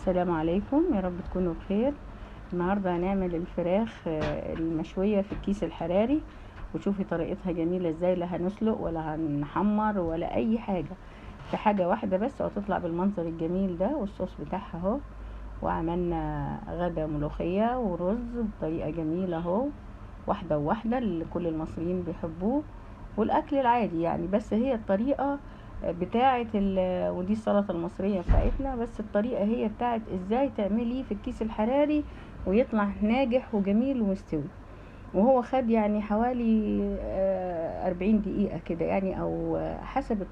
السلام عليكم، يا رب تكونوا بخير. النهارده هنعمل الفراخ المشويه في الكيس الحراري، وشوفي طريقتها جميله ازاي. لا هنسلق ولا هنحمر ولا اي حاجه، في حاجه واحده بس وهتطلع بالمنظر الجميل ده. والصوص بتاعها اهو. وعملنا غدا ملوخيه ورز بطريقه جميله اهو، واحده وواحده اللي كل المصريين بيحبوه، والاكل العادي يعني. بس هي الطريقه بتاعه ودي السلطه المصريه بتاعتنا، بس الطريقه هي بتاعه ازاي تعمليه في الكيس الحراري ويطلع ناجح وجميل ومستوي. وهو خد يعني حوالي 40 دقيقة كده يعني، او حسب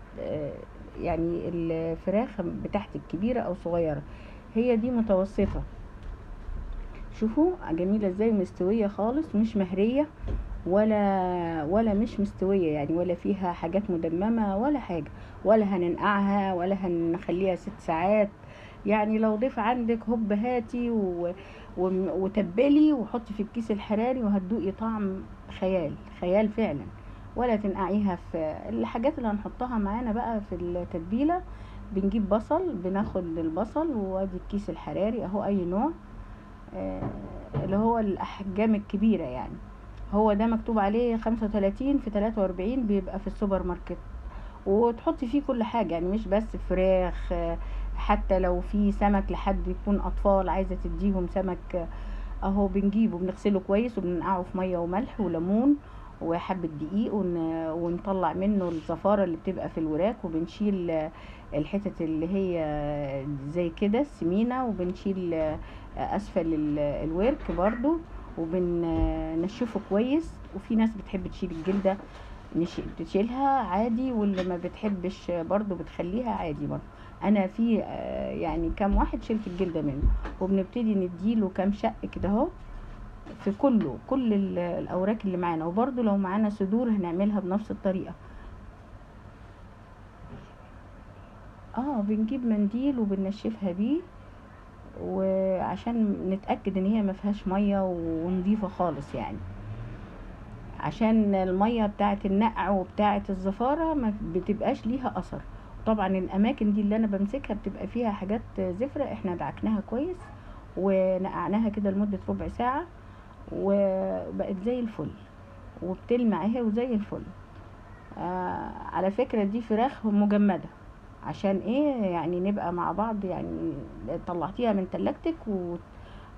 يعني الفراخ بتاعتك كبيرة او صغيرة. هي دي متوسطة. شوفوا جميلة ازاي، مستوية خالص، مش مهرية ولا مش مستوية يعني، ولا فيها حاجات مدممة ولا حاجة، ولا هننقعها ولا هنخليها 6 ساعات. يعني لو ضيف عندك هوب هاتي وتبلي وحطي في الكيس الحراري وهتدوقي طعم خيال خيال فعلا. ولا تنقعيها في الحاجات اللي هنحطها معانا بقى في التتبيلة. بنجيب بصل، بناخد البصل وادي الكيس الحراري اهو، اي نوع اللي هو الاحجام الكبيرة يعني. هو ده مكتوب عليه 35 في 43، بيبقى في السوبر ماركت. وتحطي فيه كل حاجة يعني، مش بس فراخ، حتى لو في سمك لحد يكون اطفال عايزة تديهم سمك اهو، بنجيبه بنغسله كويس وبننقعه في مية وملح وليمون وحبة دقيق، ونطلع منه الزفارة اللي بتبقى في الوراك، وبنشيل الحتت اللي هي زي كده السمينة، وبنشيل اسفل الورك برضو، وبنشفه كويس. وفي ناس بتحب تشيل الجلدة بتشيلها عادي، واللي ما بتحبش برضو بتخليها عادي برضو. انا في يعني كام واحد شلت الجلدة منه. وبنبتدي نديله كام شق كده اهو في كل الاوراق اللي معانا. وبرضو لو معانا صدور هنعملها بنفس الطريقة. بنجيب منديل وبنشفها بيه، وعشان نتأكد ان هي ما فيهاش مية ونضيفة خالص يعني، عشان المية بتاعة النقع وبتاعة الزفارة ما بتبقاش ليها اثر. طبعا الاماكن دي اللي انا بمسكها بتبقى فيها حاجات زفرة، احنا دعكناها كويس ونقعناها كده لمدة ربع ساعة، وبقت زي الفل وبتلمع اهي وزي الفل. على فكرة دي فراخ مجمدة، عشان ايه يعني نبقى مع بعض يعني. طلعتيها من تلاجتك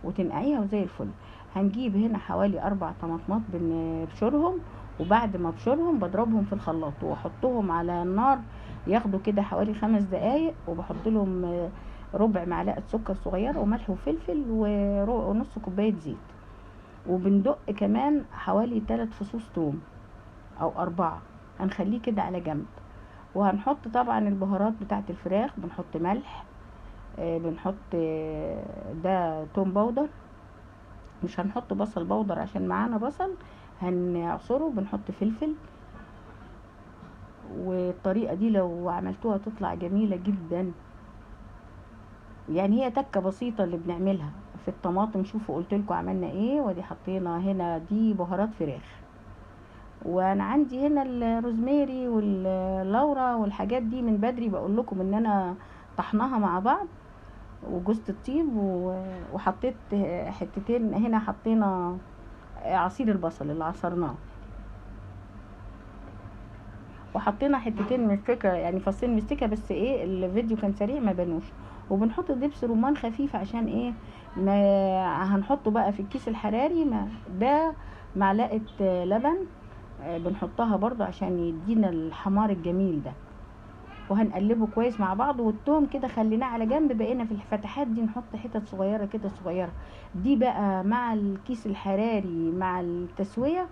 وتنقعيها وزي الفل. هنجيب هنا حوالي 4 طماطمات بنبشرهم، وبعد ما ابشرهم بضربهم في الخلاط واحطهم على النار ياخدوا كده حوالي 5 دقايق، وبحط لهم ربع معلقة سكر صغيرة وملح وفلفل ونص كوباية زيت. وبندق كمان حوالي 3 فصوص توم او 4، هنخليه كده على جنب. وهنحط طبعا البهارات بتاعت الفراخ، بنحط ملح، بنحط ده توم باودر، مش هنحط بصل باودر عشان معانا بصل هنعصره. بنحط فلفل. والطريقة دي لو عملتوها تطلع جميلة جدا يعني. هي تكة بسيطة اللي بنعملها في الطماطم. شوفوا قلتلكوا عملنا ايه، ودي حطينا هنا دي بهارات فراخ. وانا عندي هنا الروزميري واللورا والحاجات دي من بدري، بقول لكم ان انا طحناها مع بعض، وجوزة الطيب وحطيت حتتين هنا. حطينا عصير البصل اللي عصرناه، وحطينا حتتين مستكة يعني فصين مستكة، بس ايه الفيديو كان سريع ما بانوش. وبنحط دبس رمان خفيف عشان ايه، ما هنحطه بقى في الكيس الحراري. ما ده معلقة لبن بنحطها برضو عشان يدينا الحمار الجميل ده. وهنقلبه كويس مع بعض. والثوم كده خليناه على جنب، بقينا في الفتحات دي نحط حتت صغيرة كده صغيرة. دي بقى مع الكيس الحراري مع التسوية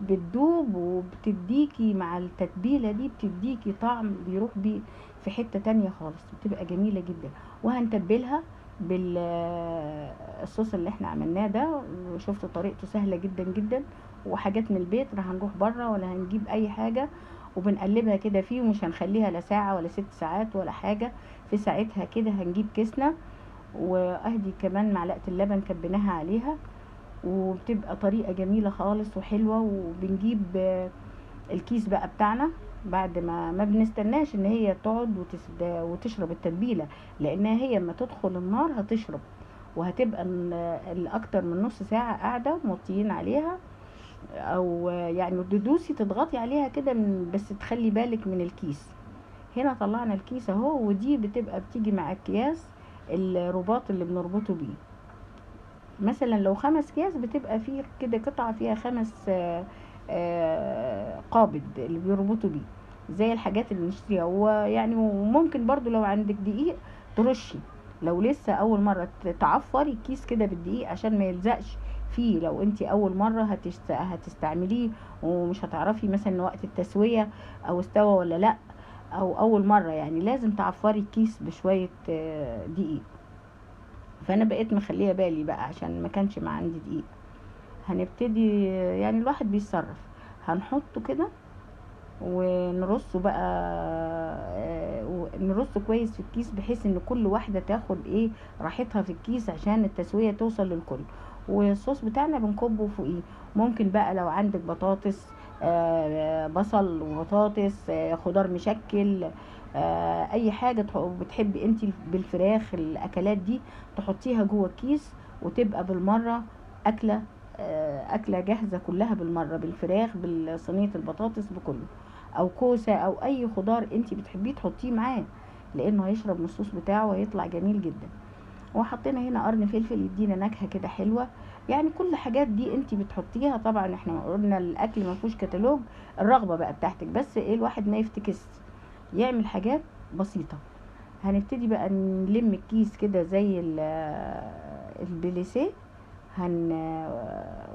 بتدوب، وبتديكي مع التتبيلة دي بتديكي طعم بيروح بيه في حتة تانية خالص، بتبقى جميلة جدا. وهنتبلها بالصوص اللي احنا عملناه ده. وشفتوا طريقته سهلة جدا جدا، وحاجات من البيت، لا هنروح بره ولا هنجيب اي حاجة. وبنقلبها كده فيه، ومش هنخليها لا ساعة ولا 6 ساعات ولا حاجة. في ساعتها كده هنجيب كيسنا، واهدي كمان معلقة اللبن كبناها عليها، وبتبقى طريقة جميلة خالص وحلوة. وبنجيب الكيس بقى بتاعنا بعد ما بنستناش ان هي تقعد وتشرب التتبيله، لانها هي اما تدخل النار هتشرب، وهتبقى الاكتر من نص ساعه قاعده موطيين عليها، او يعني تدوسي تضغطي عليها كده بس تخلي بالك من الكيس. هنا طلعنا الكيس اهو، ودي بتبقى بتيجي مع الكياس الرباط اللي بنربطه بيه. مثلا لو 5 اكياس بتبقى فيه كده قطعة فيها 5 قابض اللي بيربطوا بيه، زي الحاجات اللي بنشتريها. ويعني وممكن برضو لو عندك دقيق ترشي، لو لسه اول مرة تعفري الكيس كده بالدقيق عشان ما يلزقش فيه، لو انت اول مرة هتستعمليه ومش هتعرفي مثلا وقت التسوية او استوى ولا لا، او اول مرة يعني لازم تعفري الكيس بشوية دقيق. فانا بقيت مخليه بالي بقى عشان ما كانش ما عندي دقيق. هنبتدي يعني الواحد بيتصرف، هنحطه كده ونرصه بقى، نرصه كويس في الكيس بحيث ان كل واحدة تاخد ايه راحتها في الكيس عشان التسوية توصل للكل. والصوص بتاعنا بنكبه فوقيه. ممكن بقى لو عندك بطاطس، بصل وبطاطس، خضار مشكل، اي حاجة بتحبي انت بالفراخ، الاكلات دي تحطيها جوه الكيس، وتبقى بالمرة اكلة، اكلة جاهزة كلها بالمرة، بالفراخ بالصينية البطاطس بكله، او كوسة او اي خضار انت بتحبيه تحطيه معاه، لانه هيشرب من الصوص بتاعه وهيطلع جميل جدا. وحطينا هنا قرن فلفل يدينا نكهة كده حلوة. يعني كل حاجات دي انت بتحطيها، طبعا احنا قلنا الاكل ما فيهوش كتالوج، الرغبة بقى بتاعتك، بس ايه الواحد ما يفتكس يعمل حاجات بسيطة. هنبتدي بقى نلم الكيس كده زي البليسيه،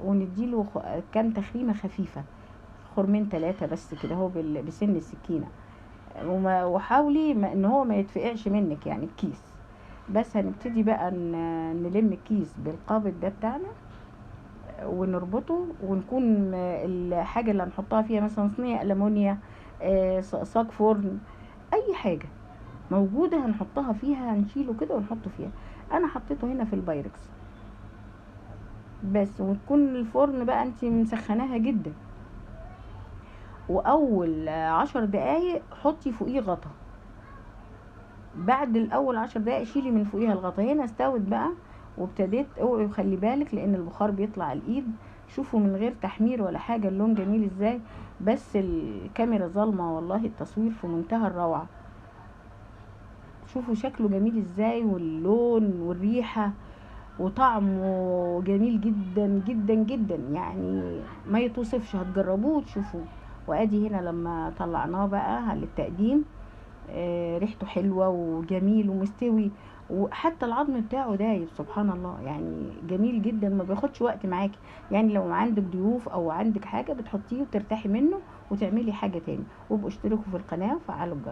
ونديله كام تخريمة خفيفة، خرمين 3 بس كده هو بسن السكينة، وحاولي ان هو ما يتفقعش منك يعني الكيس. بس هنبتدي بقى نلم الكيس بالقابض ده بتاعنا ونربطه، ونكون الحاجة اللي هنحطها فيها مثلا صينية ألمونيا، صاج فرن، اي حاجة موجودة هنحطها فيها، هنشيله كده ونحطه فيها. انا حطيته هنا في البايركس بس، وتكون الفرن بقى انت مسخناها جدا، واول 10 دقايق حطي فوقيه غطا، بعد الاول 10 دقايق شيلي من فوقيها الغطا. هنا استوت بقى وابتديت. اوعي وخلي بالك لان البخار بيطلع على الايد. شوفوا من غير تحمير ولا حاجة اللون جميل ازاي، بس الكاميرا ظالمة والله، التصوير في منتهى الروعة. شوفوا شكله جميل ازاي، واللون والريحة وطعمه جميل جدا جدا جدا، يعني ما يتوصفش، هتجربوه وتشوفوه. وادي هنا لما طلعناه بقى للتقديم، ريحته حلوة وجميل ومستوي، وحتى العظم بتاعه دايب سبحان الله، يعني جميل جدا ما بياخدش وقت معاكي. يعني لو عندك ضيوف او عندك حاجة بتحطيه وترتاحي منه وتعملي حاجة تاني. وابقوا اشتركوا في القناة وفعلوا الجرس.